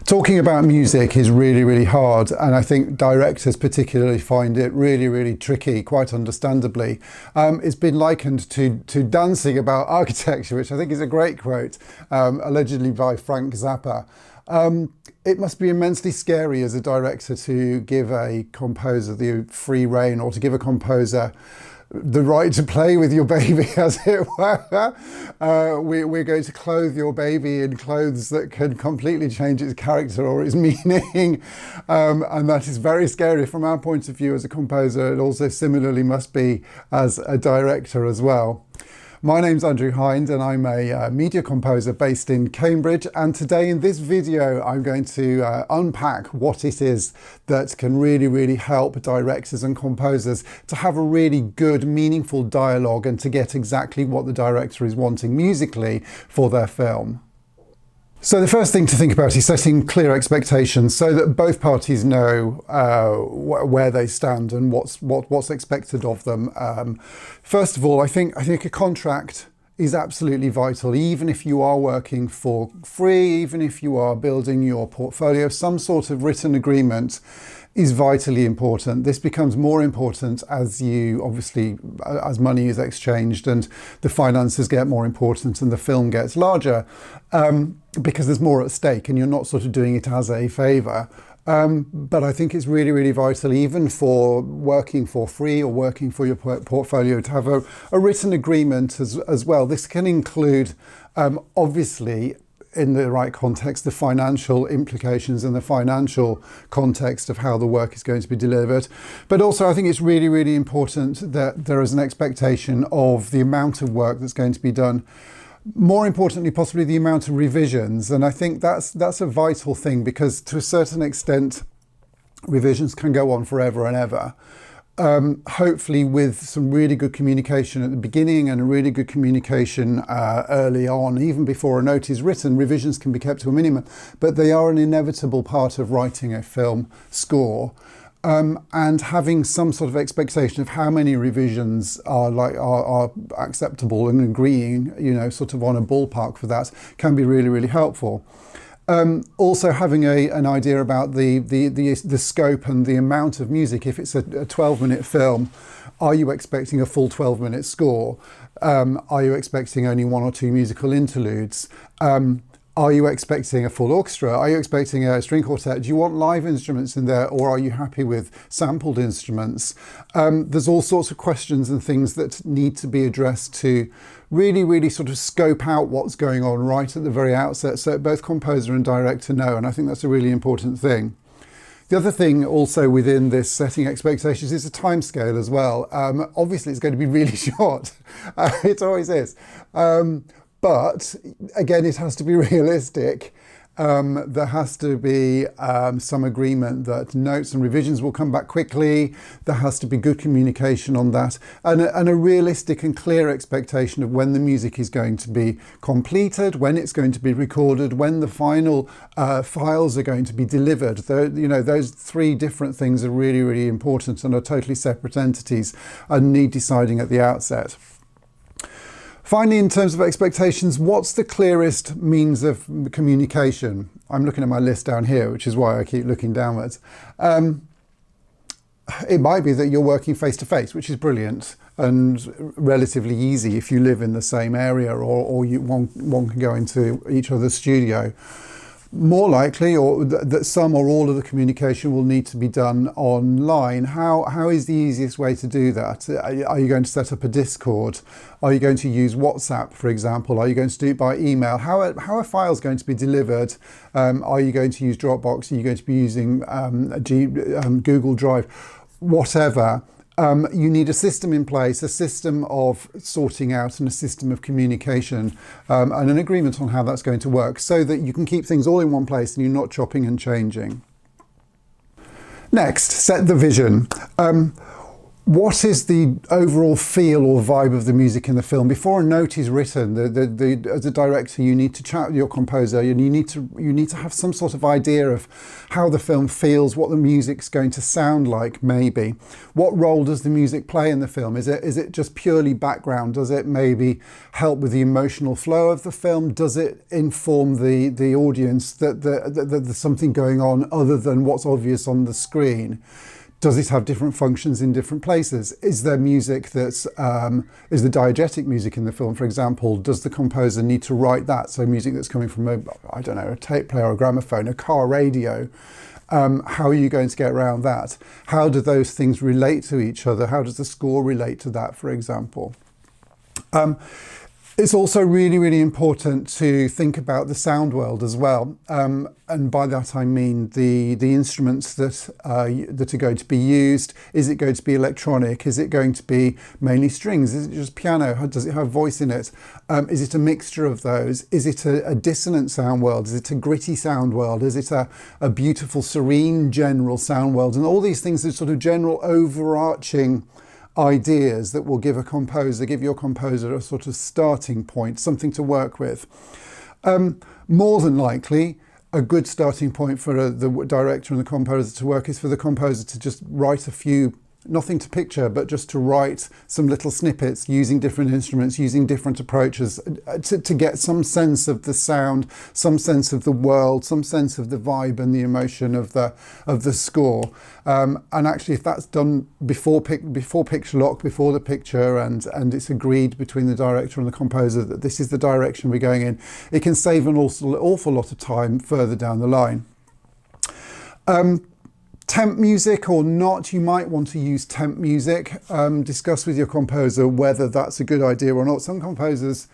Talking about music is really, really hard, and I think directors particularly find it really, really tricky, quite understandably. It's been likened to dancing about architecture, which I think is a great quote, allegedly by Frank Zappa. It must be immensely scary as a director to give a composer the free rein, or to give a composer the right to play with your baby, as it were. We're going to clothe your baby in clothes that can completely change its character or its meaning. And that is very scary from our point of view as a composer. It also similarly must be as a director as well. My name's Andrew Hind, and I'm a media composer based in Cambridge, and today in this video I'm going to unpack what it is that can really, really help directors and composers to have a really good, meaningful dialogue and to get exactly what the director is wanting musically for their film. So the first thing to think about is setting clear expectations so that both parties know where they stand and what's expected of them. First of all, I think a contract is absolutely vital. Even if you are working for free, even if you are building your portfolio, some sort of written agreement is vitally important. This becomes more important as as money is exchanged and the finances get more important and the film gets larger, because there's more at stake and you're not sort of doing it as a favour. But I think it's really, really vital, even for working for free or working for your portfolio, to have a written agreement as well. This can include, obviously, in the right context, the financial implications and the financial context of how the work is going to be delivered. But also I think it's really, really important that there is an expectation of the amount of work that's going to be done. More importantly, possibly the amount of revisions. And I think that's a vital thing, because to a certain extent, revisions can go on forever and ever. Hopefully with some really good communication at the beginning and a really good communication early on, even before a note is written, revisions can be kept to a minimum, but they are an inevitable part of writing a film score. And having some sort of expectation of how many revisions are acceptable and agreeing, sort of on a ballpark for that can be really, really helpful. Also having an idea about the scope and the amount of music. If it's a 12-minute film, are you expecting a full 12-minute score? Are you expecting only one or two musical interludes? Are you expecting a full orchestra? Are you expecting a string quartet? Do you want live instruments in there, or are you happy with sampled instruments? There's all sorts of questions and things that need to be addressed to really, really sort of scope out what's going on right at the very outset, so both composer and director know, and I think that's a really important thing. The other thing also within this setting expectations is a timescale as well. Obviously it's going to be really short. It always is. But again, it has to be realistic. There has to be some agreement that notes and revisions will come back quickly. There has to be good communication on that, and a realistic and clear expectation of when the music is going to be completed, when it's going to be recorded, when the final files are going to be delivered. Those three different things are really, really important and are totally separate entities and need deciding at the outset. Finally, in terms of expectations, what's the clearest means of communication? I'm looking at my list down here, which is why I keep looking downwards. It might be that you're working face-to-face, which is brilliant and relatively easy if you live in the same area, or one can go into each other's studio. More likely, or that some or all of the communication will need to be done online. How is the easiest way to do that? Are you going to set up a Discord? Are you going to use WhatsApp, for example? Are you going to do it by email? How are files going to be delivered? Are you going to use Dropbox? Are you going to be using Google Drive? Whatever. You need a system in place, a system of sorting out and a system of communication, and an agreement on how that's going to work, so that you can keep things all in one place and you're not chopping and changing. Next, set the vision. what is the overall feel or vibe of the music in the film? Before a note is written, as a director, you need to chat with your composer, and you need to have some sort of idea of how the film feels, what the music's going to sound like. Maybe what role does the music play in the film? Is it just purely background? Does it maybe help with the emotional flow of the film? Does it inform the audience that there's something going on other than what's obvious on the screen? Does it have different functions in different places? Is there music that's, is the diegetic music in the film, for example, does the composer need to write that? So music that's coming from I don't know, a tape player or a gramophone, a car radio. How are you going to get around that? How do those things relate to each other? How does the score relate to that, for example? It's also really, really important to think about the sound world as well. And by that I mean the instruments that are going to be used. Is it going to be electronic? Is it going to be mainly strings? Is it just piano? Does it have voice in it? Is it a mixture of those? Is it a dissonant sound world? Is it a gritty sound world? Is it a beautiful, serene, general sound world? And all these things are sort of general overarching ideas that will give your composer a sort of starting point, something to work with. More than likely, a good starting point for the director and the composer to work is for the composer to just write a few, nothing to picture, but just to write some little snippets using different instruments, using different approaches to get some sense of the sound, some sense of the world, some sense of the vibe and the emotion of the score. And actually, if that's done before picture lock, before the picture, and it's agreed between the director and the composer that this is the direction we're going in, it can save an awful lot of time further down the line. Temp music or not, you might want to use temp music. Discuss with your composer whether that's a good idea or not. Some composers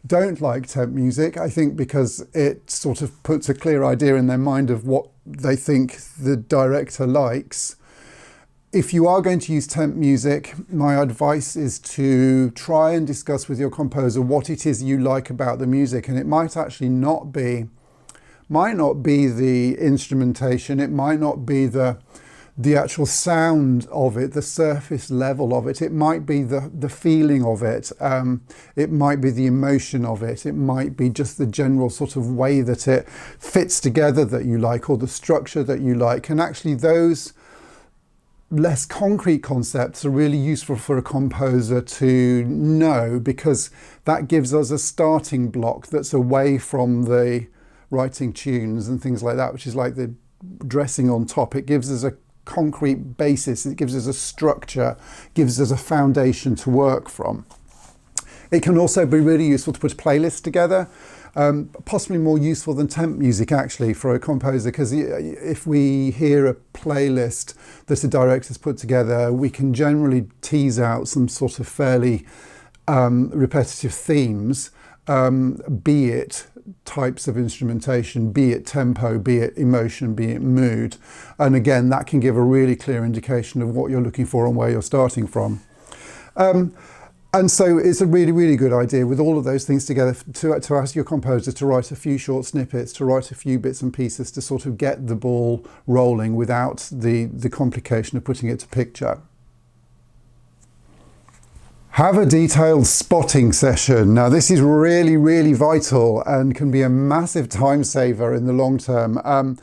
don't like temp music, I think, because it sort of puts a clear idea in their mind of what they think the director likes. If you are going to use temp music, my advice is to try and discuss with your composer what it is you like about the music, and it might actually not be the instrumentation, it might not be the actual sound of it, the surface level of it, it might be the feeling of it, it might be the emotion of it, it might be just the general sort of way that it fits together that you like, or the structure that you like. And actually those less concrete concepts are really useful for a composer to know, because that gives us a starting block that's away from the writing tunes and things like that, which is like the dressing on top. It gives us a concrete basis, it gives us a structure, gives us a foundation to work from. It can also be really useful to put a playlist together, possibly more useful than temp music actually for a composer, because if we hear a playlist that a director's put together, we can generally tease out some sort of fairly repetitive themes, be it types of instrumentation, be it tempo, be it emotion, be it mood. And again, that can give a really clear indication of what you're looking for and where you're starting from. And so it's a really, really good idea with all of those things together to ask your composer to write a few short snippets, to write a few bits and pieces to sort of get the ball rolling without the complication of putting it to picture. Have a detailed spotting session. Now this is really, really vital and can be a massive time saver in the long term.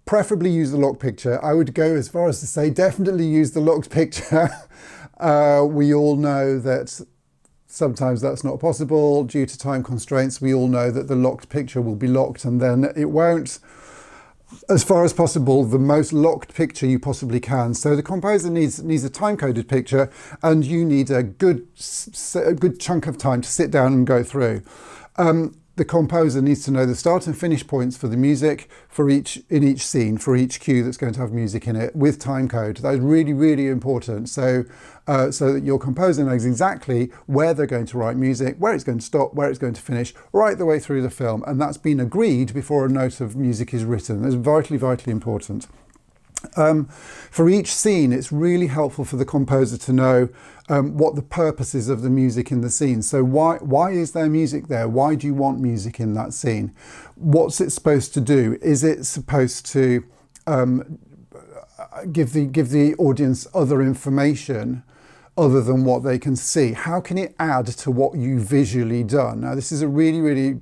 Preferably use the locked picture. I would go as far as to say definitely use the locked picture. We all know that sometimes that's not possible due to time constraints. We all know that the locked picture will be locked and then it won't. As far as possible, the most locked picture you possibly can. So the composer needs a time-coded picture, and you need a good chunk of time to sit down and go through. The composer needs to know the start and finish points for the music in each scene, for each cue that's going to have music in it, with time code. That is really, really important. So that your composer knows exactly where they're going to write music, where it's going to stop, where it's going to finish, right the way through the film. And that's been agreed before a note of music is written. That's vitally, vitally important. For each scene, it's really helpful for the composer to know what the purpose is of the music in the scene. So why is there music there? Why do you want music in that scene? What's it supposed to do? Is it supposed to give the audience other information other than what they can see? How can it add to what you've visually done? Now, this is a really, really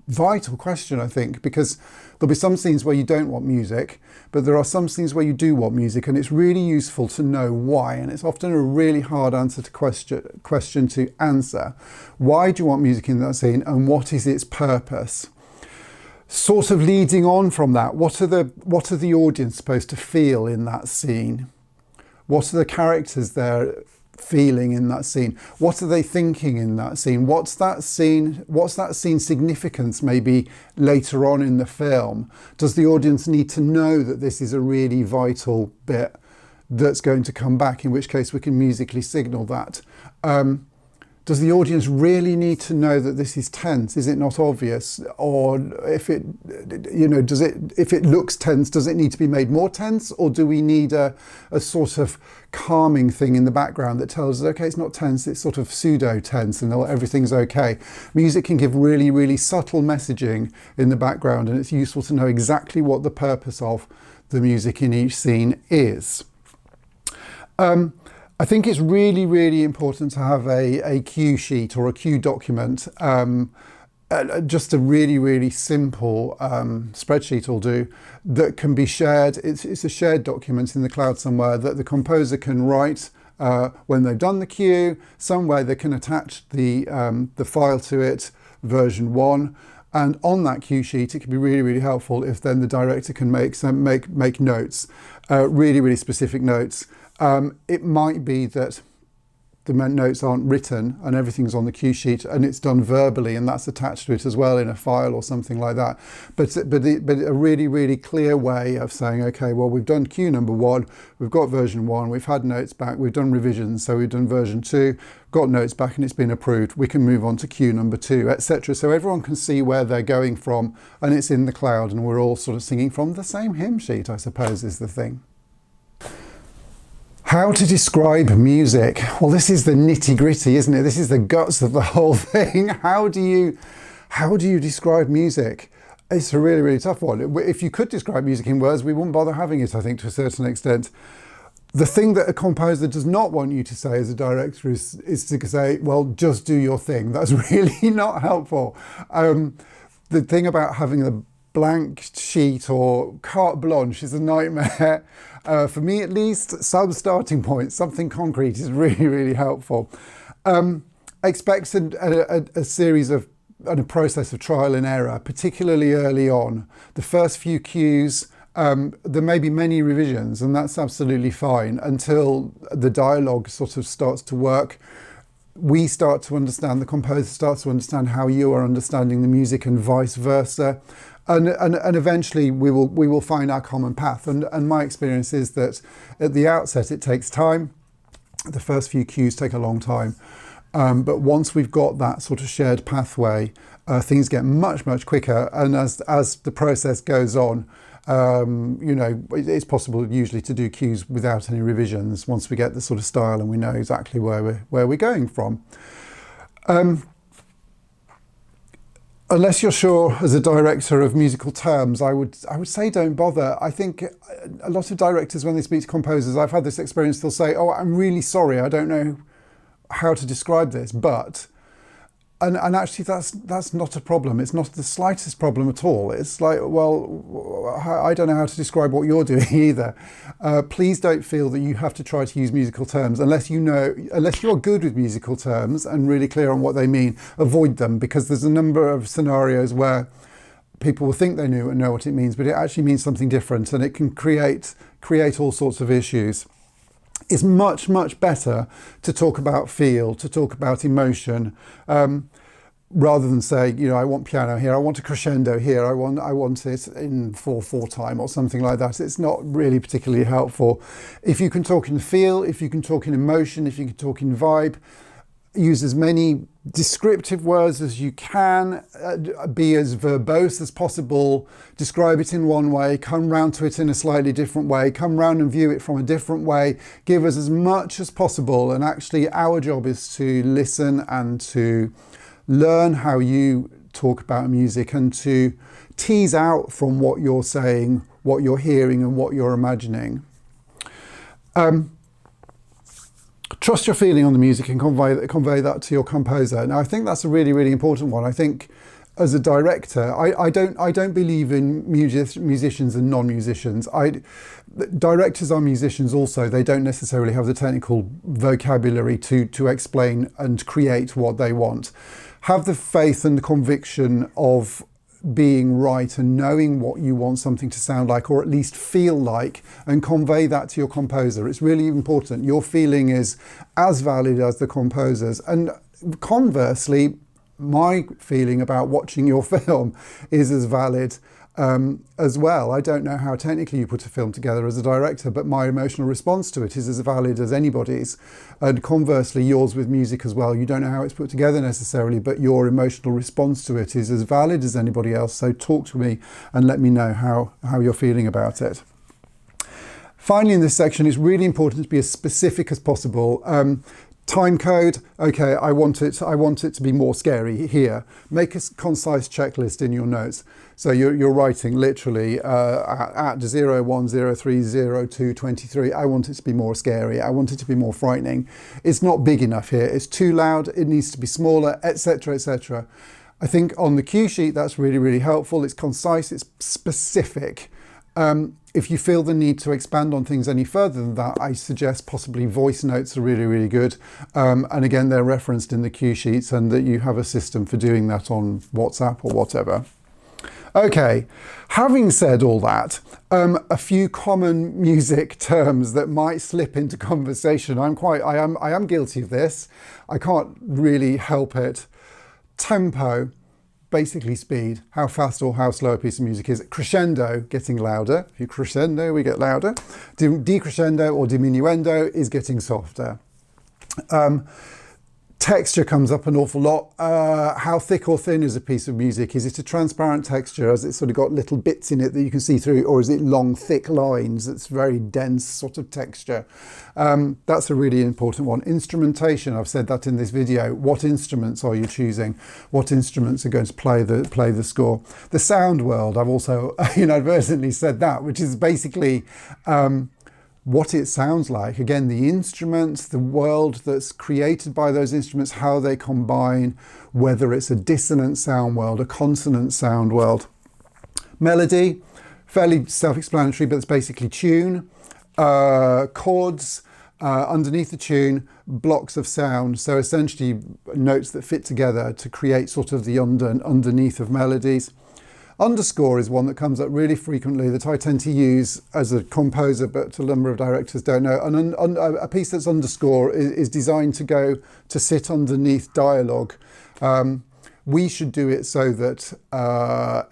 vital question, I think, because there'll be some scenes where you don't want music, but there are some scenes where you do want music, and it's really useful to know why. And it's often a really hard question to answer. Why do you want music in that scene, and what is its purpose? Sort of leading on from that, what are the audience supposed to feel in that scene? What are the characters there feeling in that scene? What are they thinking in that scene? What's that scene's significance maybe later on in the film? Does the audience need to know that this is a really vital bit that's going to come back, in which case we can musically signal that? Does the audience really need to know that this is tense? Is it not obvious? Or if it looks tense, does it need to be made more tense? Or do we need a sort of calming thing in the background that tells us, okay, it's not tense, it's sort of pseudo tense and everything's okay? Music can give really, really subtle messaging in the background, and it's useful to know exactly what the purpose of the music in each scene is. I think it's really, really important to have a cue sheet or a cue document. Just a really, really simple spreadsheet will do, that can be shared. It's a shared document in the cloud somewhere that the composer can write when they've done the cue. Somewhere they can attach the file to it, version 1. And on that cue sheet, it can be really, really helpful if then the director can make notes, really, really specific notes. It might be that the notes aren't written and everything's on the cue sheet and it's done verbally, and that's attached to it as well in a file or something like that. But a really, really clear way of saying, okay, well, we've done cue number 1, we've got version 1, we've had notes back, we've done revisions, so we've done version 2, got notes back and it's been approved, we can move on to cue number 2, etc. So everyone can see where they're going from, and it's in the cloud, and we're all sort of singing from the same hymn sheet, I suppose, is the thing. How to describe music? Well, this is the nitty-gritty, isn't it? This is the guts of the whole thing. How do you describe music? It's a really, really tough one. If you could describe music in words, we wouldn't bother having it, I think, to a certain extent. The thing that a composer does not want you to say as a director is to say, well, just do your thing. That's really not helpful. The thing about having a blank sheet or carte blanche is a nightmare. For me, at least, some starting point, something concrete is really, really helpful. Expect a series of and a process of trial and error, particularly early on. The first few cues, there may be many revisions, and that's absolutely fine until the dialogue sort of starts to work. We start to understand, the composer starts to understand how you are understanding the music, and vice versa. And eventually we will find our common path. And my experience is that at the outset it takes time. The first few cues take a long time. But once we've got that sort of shared pathway, things get much, much quicker. And as the process goes on, it's possible usually to do cues without any revisions once we get the sort of style and we know exactly where we're going from. Unless you're sure as a director of musical terms, I would say don't bother. I think a lot of directors, when they speak to composers, I've had this experience, they'll say, oh, I'm really sorry, I don't know how to describe this, but... And actually that's not a problem. It's not the slightest problem at all. It's like, well, I don't know how to describe what you're doing either. Please don't feel that you have to try to use musical terms unless you're good with musical terms and really clear on what they mean. Avoid them, because there's a number of scenarios where people will think they know what it means, but it actually means something different, and it can create all sorts of issues. It's much, much better to talk about feel, to talk about emotion, rather than say, I want piano here, I want a crescendo here, I want it in 4/4 time or something like that. It's not really particularly helpful. If you can talk in feel, if you can talk in emotion, if you can talk in vibe, use as many descriptive words as you can, be as verbose as possible, describe it in one way, come round to it in a slightly different way, come round and view it from a different way, give us as much as possible. And actually our job is to listen and to learn how you talk about music, and to tease out from what you're saying, what you're hearing and what you're imagining. Trust your feeling on the music and convey that to your composer. Now, I think that's a really, really important one. I think as a director, I don't believe in musicians and non-musicians. Directors are musicians also. They don't necessarily have the technical vocabulary to explain and create what they want. Have the faith and the conviction of being right and knowing what you want something to sound like, or at least feel like, and convey that to your composer. It's really important. Your feeling is as valid as the composer's. And conversely, my feeling about watching your film is as valid as well. I don't know how technically you put a film together as a director, but my emotional response to it is as valid as anybody's. And conversely, yours with music as well. You don't know how it's put together necessarily, but your emotional response to it is as valid as anybody else. So talk to me and let me know how you're feeling about it. Finally, in this section, it's really important to be as specific as possible. Time code, okay, I want it to be more scary here. Make a concise checklist in your notes. So you're writing literally at 0, 1, 0, 3, 0, 2, 23. I want it to be more scary. I want it to be more frightening. It's not big enough here. It's too loud. It needs to be smaller, etc., etc. I think on the cue sheet, that's really, really helpful. It's concise, it's specific. If you feel the need to expand on things any further than that, I suggest possibly voice notes are really, really good. And again, they're referenced in the cue sheets, and that you have a system for doing that on WhatsApp or whatever. Okay, having said all that, a few common music terms that might slip into conversation. I am guilty of this. I can't really help it. Tempo. Basically speed, how fast or how slow a piece of music is. Crescendo, getting louder. If you crescendo, we get louder. Decrescendo or diminuendo is getting softer. Texture comes up an awful lot. How thick or thin is a piece of music? Is it a transparent texture? Has it sort of got little bits in it that you can see through? Or is it long, thick lines? It's very dense sort of texture. That's a really important one. Instrumentation, I've said that in this video. What instruments are you choosing? What instruments are going to play the score? The sound world, I've also inadvertently said that, which is basically what it sounds like. Again, the instruments, the world that's created by those instruments, how they combine, whether it's a dissonant sound world, a consonant sound world. Melody, fairly self-explanatory, but it's basically tune. Chords, underneath the tune, blocks of sound. So essentially notes that fit together to create sort of the underneath of melodies. Underscore is one that comes up really frequently that I tend to use as a composer, but a number of directors don't know. And a piece that's underscore is designed to sit underneath dialogue. We should do it so that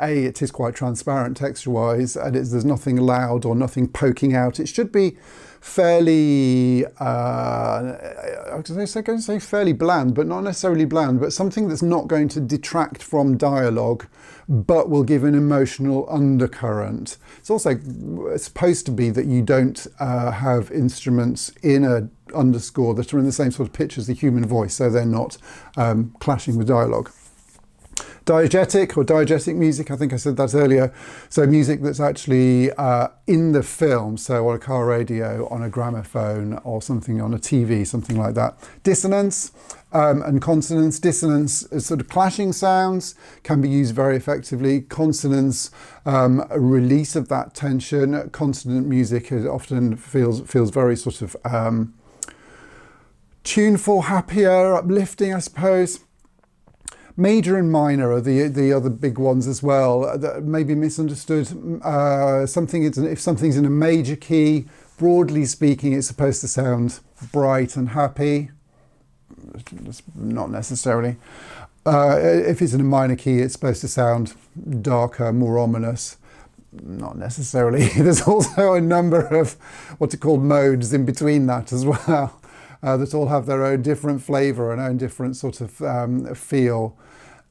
it is quite transparent texture-wise, and there's nothing loud or nothing poking out. It should be fairly, I was going to say fairly bland, but not necessarily bland, but something that's not going to detract from dialogue, but will give an emotional undercurrent. It's also supposed to be that you don't have instruments in a underscore that are in the same sort of pitch as the human voice, so they're not clashing with dialogue. Diegetic music, I think I said that earlier. So music that's actually in the film, so on a car radio, on a gramophone, or something on a TV, something like that. Dissonance and consonance. Dissonance is sort of clashing sounds, can be used very effectively. Consonance, a release of that tension. Consonant music often feels very sort of tuneful, happier, uplifting, I suppose. Major and minor are the other big ones as well that may be misunderstood. If something's in a major key, broadly speaking, it's supposed to sound bright and happy. Not necessarily. If it's in a minor key, it's supposed to sound darker, more ominous. Not necessarily. There's also a number of what are called modes in between that as well. That all have their own different flavour and own different sort of feel.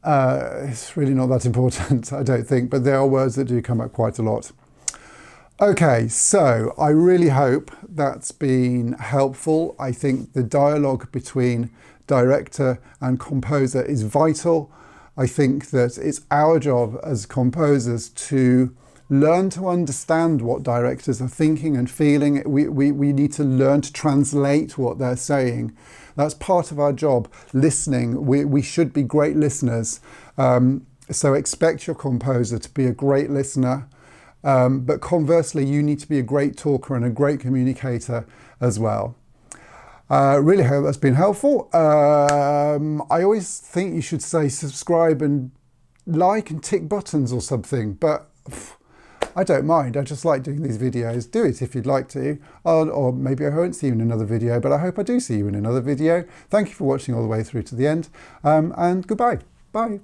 It's really not that important, I don't think, but there are words that do come up quite a lot. Okay, so I really hope that's been helpful. I think the dialogue between director and composer is vital. I think that it's our job as composers to learn to understand what directors are thinking and feeling. We need to learn to translate what they're saying. That's part of our job, listening. We should be great listeners. So expect your composer to be a great listener. But conversely, you need to be a great talker and a great communicator as well. Really hope that's been helpful. I always think you should say subscribe and like and tick buttons or something, but I don't mind. I just like doing these videos. Do it if you'd like to, or maybe I won't see you in another video, but I hope I do see you in another video. Thank you for watching all the way through to the end, and goodbye. Bye.